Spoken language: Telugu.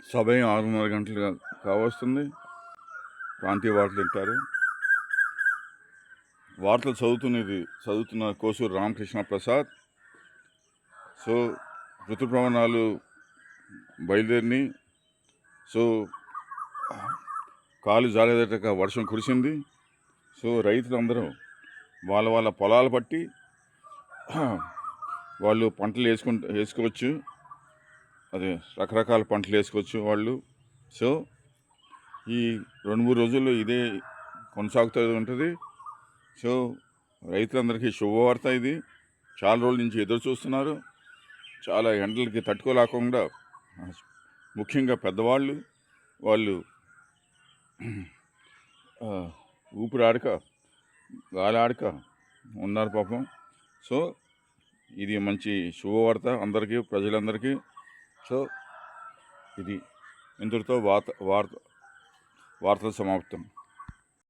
సమయం 6:30 గంటలు కావస్తుంది. ప్రాంతీయ వార్తలు వింటారు. వార్తలు చదువుతున్న కోసూరు రామకృష్ణ ప్రసాద్. సో ఋతుపవనాలు బయలుదేరిని. సో కాలు జారేదట వర్షం కురిసింది. సో రైతులందరూ వాళ్ళ పొలాలు పట్టి వాళ్ళు పంటలు వేసుకోవచ్చు. అదే రకరకాల పంటలు వేసుకోవచ్చు వాళ్ళు. సో ఈ 2-3 రోజుల్లో ఇదే కొనసాగుతూ ఉంటుంది. సో రైతులందరికీ శుభవార్త ఇది. చాలా రోజుల నుంచి ఎదురు చూస్తున్నారు. చాలా ఎండలకి తట్టుకోలేకుండా ముఖ్యంగా పెద్దవాళ్ళు వాళ్ళు ఊపిరాడక గాలి ఆడక ఉన్నారు పాపం. సో ఇది మంచి శుభవార్త అందరికీ, ప్రజలందరికీ. సో ఇది ఇంతటితో వార్తలు సమాప్తం.